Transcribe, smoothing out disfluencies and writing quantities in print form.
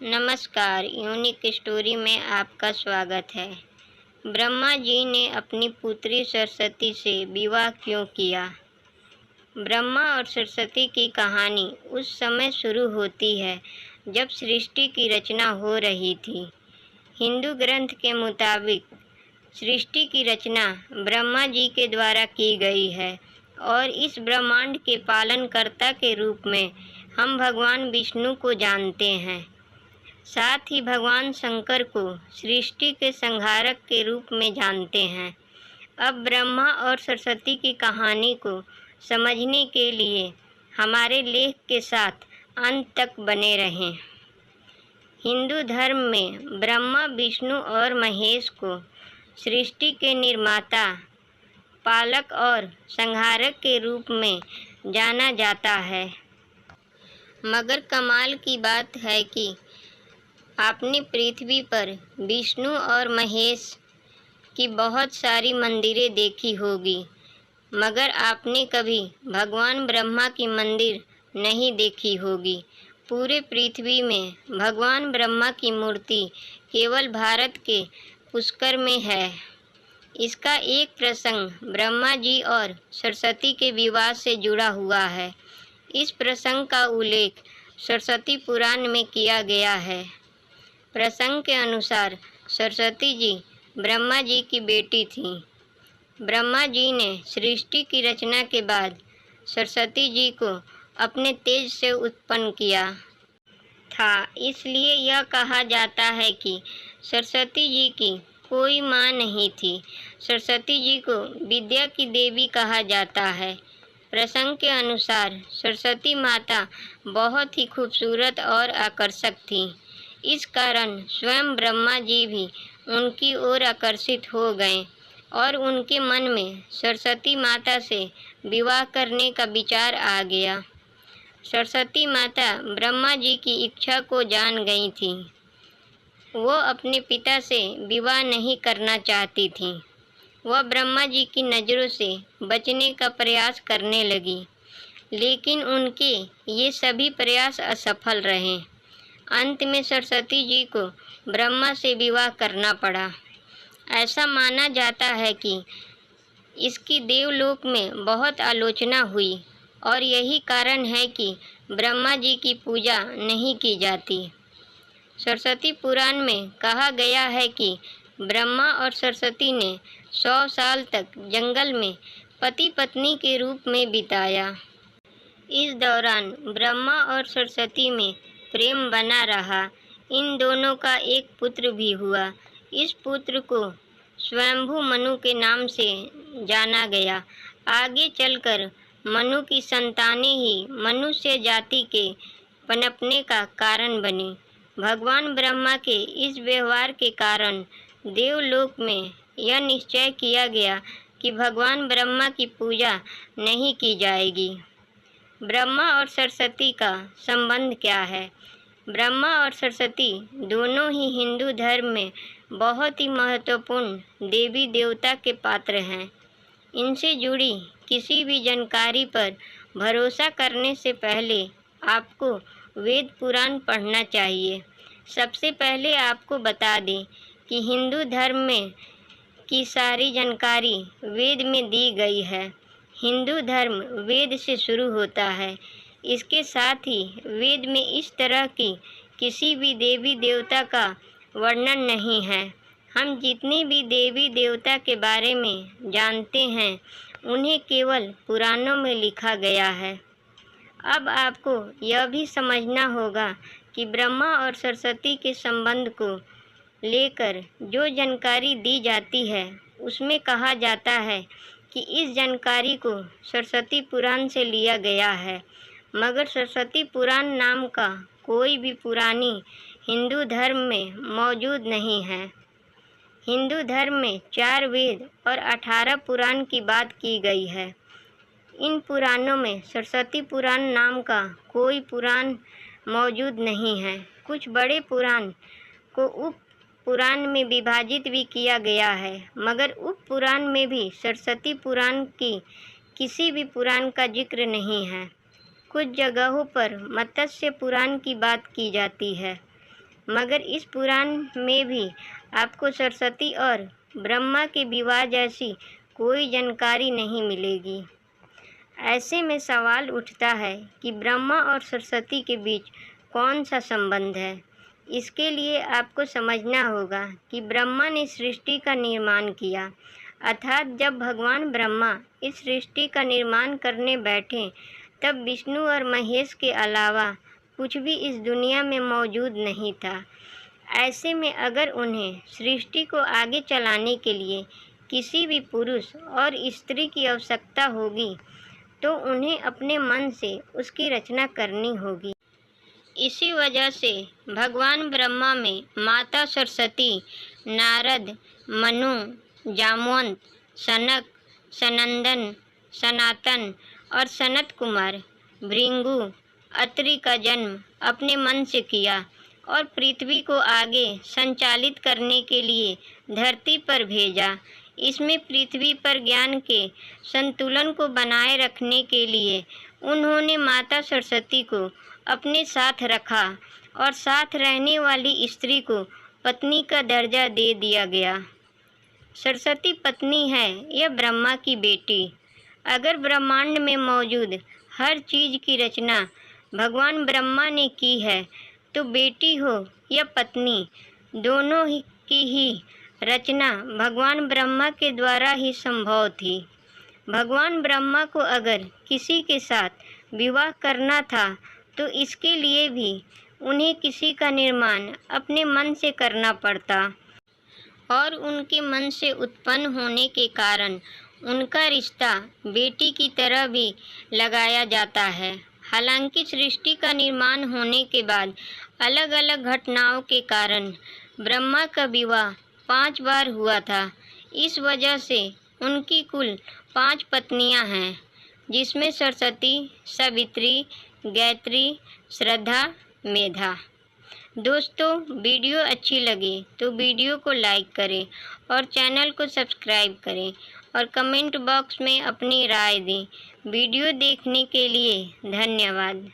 नमस्कार, unique story में आपका स्वागत है। ब्रह्मा जी ने अपनी पुत्री सरस्वती से विवाह क्यों किया? ब्रह्मा और सरस्वती की कहानी उस समय शुरू होती है जब सृष्टि की रचना हो रही थी। हिंदू ग्रंथ के मुताबिक सृष्टि की रचना ब्रह्मा जी के द्वारा की गई है और इस ब्रह्मांड के पालनकर्ता के रूप में हम भगवान विष्णु को जानते हैं। साथ ही भगवान शंकर को सृष्टि के संहारक के रूप में जानते हैं। अब ब्रह्मा और सरस्वती की कहानी को समझने के लिए हमारे लेख के साथ अंत तक बने रहें। हिंदू धर्म में ब्रह्मा, विष्णु और महेश को सृष्टि के निर्माता, पालक और संहारक के रूप में जाना जाता है। मगर कमाल की बात है कि आपने पृथ्वी पर विष्णु और महेश की बहुत सारी मंदिरें देखी होगी, मगर आपने कभी भगवान ब्रह्मा की मंदिर नहीं देखी होगी। पूरे पृथ्वी में भगवान ब्रह्मा की मूर्ति केवल भारत के पुष्कर में है। इसका एक प्रसंग ब्रह्मा जी और सरस्वती के विवाह से जुड़ा हुआ है। इस प्रसंग का उल्लेख सरस्वती पुराण में किया गया है। प्रसंग के अनुसार सरस्वती जी ब्रह्मा जी की बेटी थीं। ब्रह्मा जी ने सृष्टि की रचना के बाद सरस्वती जी को अपने तेज से उत्पन्न किया था। इसलिए यह कहा जाता है कि सरस्वती जी की कोई माँ नहीं थी। सरस्वती जी को विद्या की देवी कहा जाता है। प्रसंग के अनुसार सरस्वती माता बहुत ही खूबसूरत और आकर्षक थी। इस कारण स्वयं ब्रह्मा जी भी उनकी ओर आकर्षित हो गए और उनके मन में सरस्वती माता से विवाह करने का विचार आ गया। सरस्वती माता ब्रह्मा जी की इच्छा को जान गई थी। वो अपने पिता से विवाह नहीं करना चाहती थी। वह ब्रह्मा जी की नज़रों से बचने का प्रयास करने लगी, लेकिन उनके ये सभी प्रयास असफल रहे। अंत में सरस्वती जी को ब्रह्मा से विवाह करना पड़ा। ऐसा माना जाता है कि इसकी देवलोक में बहुत आलोचना हुई और यही कारण है कि ब्रह्मा जी की पूजा नहीं की जाती। सरस्वती पुराण में कहा गया है कि ब्रह्मा और सरस्वती ने 100 साल तक जंगल में पति पत्नी के रूप में बिताया। इस दौरान ब्रह्मा और सरस्वती में प्रेम बना रहा। इन दोनों का एक पुत्र भी हुआ। इस पुत्र को स्वयंभू मनु के नाम से जाना गया। आगे चलकर मनु की संतानें ही मनुष्य जाति के पनपने का कारण बनी। भगवान ब्रह्मा के इस व्यवहार के कारण देवलोक में यह निश्चय किया गया कि भगवान ब्रह्मा की पूजा नहीं की जाएगी। ब्रह्मा और सरस्वती का संबंध क्या है? ब्रह्मा और सरस्वती दोनों ही हिंदू धर्म में बहुत ही महत्वपूर्ण देवी देवता के पात्र हैं। इनसे जुड़ी किसी भी जानकारी पर भरोसा करने से पहले आपको वेद पुराण पढ़ना चाहिए। सबसे पहले आपको बता दें कि हिंदू धर्म में की सारी जानकारी वेद में दी गई है। हिंदू धर्म वेद से शुरू होता है। इसके साथ ही वेद में इस तरह की किसी भी देवी देवता का वर्णन नहीं है। हम जितने भी देवी देवता के बारे में जानते हैं उन्हें केवल पुराणों में लिखा गया है। अब आपको यह भी समझना होगा कि ब्रह्मा और सरस्वती के संबंध को लेकर जो जानकारी दी जाती है उसमें कहा जाता है कि इस जानकारी को सरस्वती पुराण से लिया गया है। मगर सरस्वती पुराण नाम का कोई भी पुरानी हिंदू धर्म में मौजूद नहीं है। हिंदू धर्म में 4 वेद और 18 पुराण की बात की गई है। इन पुराणों में सरस्वती पुराण नाम का कोई पुराण मौजूद नहीं है। कुछ बड़े पुराण को उप पुराण में विभाजित भी किया गया है, मगर उप पुराण में भी सरस्वती पुराण की किसी भी पुराण का जिक्र नहीं है। कुछ जगहों पर मत्स्य पुराण की बात की जाती है। मगर इस पुराण में भी आपको सरस्वती और ब्रह्मा के विवाह जैसी कोई जानकारी नहीं मिलेगी। ऐसे में सवाल उठता है कि ब्रह्मा और सरस्वती के बीच कौन सा संबंध है। इसके लिए आपको समझना होगा कि ब्रह्मा ने सृष्टि का निर्माण किया, अर्थात जब भगवान ब्रह्मा इस सृष्टि का निर्माण करने बैठे तब विष्णु और महेश के अलावा कुछ भी इस दुनिया में मौजूद नहीं था। ऐसे में अगर उन्हें सृष्टि को आगे चलाने के लिए किसी भी पुरुष और स्त्री की आवश्यकता होगी तो उन्हें अपने मन से उसकी रचना करनी होगी। इसी वजह से भगवान ब्रह्मा में माता सरस्वती, नारद, मनु, जामवंत, सनक, सनंदन, सनातन और सनत कुमार, भृगु, अत्रि का जन्म अपने मन से किया और पृथ्वी को आगे संचालित करने के लिए धरती पर भेजा। इसमें पृथ्वी पर ज्ञान के संतुलन को बनाए रखने के लिए उन्होंने माता सरस्वती को अपने साथ रखा और साथ रहने वाली स्त्री को पत्नी का दर्जा दे दिया गया। सरस्वती पत्नी है या ब्रह्मा की बेटी। अगर ब्रह्मांड में मौजूद हर चीज़ की रचना भगवान ब्रह्मा ने की है तो बेटी हो या पत्नी, दोनों की ही रचना भगवान ब्रह्मा के द्वारा ही संभव थी। भगवान ब्रह्मा को अगर किसी के साथ विवाह करना था तो इसके लिए भी उन्हें किसी का निर्माण अपने मन से करना पड़ता और उनके मन से उत्पन्न होने के कारण उनका रिश्ता बेटी की तरह भी लगाया जाता है। हालांकि सृष्टि का निर्माण होने के बाद अलग अलग घटनाओं के कारण ब्रह्मा का विवाह 5 बार हुआ था। इस वजह से उनकी कुल 5 पत्नियां हैं, जिसमें सरस्वती, सावित्री, गायत्री, श्रद्धा, मेधा। दोस्तों, वीडियो अच्छी लगे तो वीडियो को लाइक करें और चैनल को सब्सक्राइब करें और कमेंट बॉक्स में अपनी राय दें। वीडियो देखने के लिए धन्यवाद।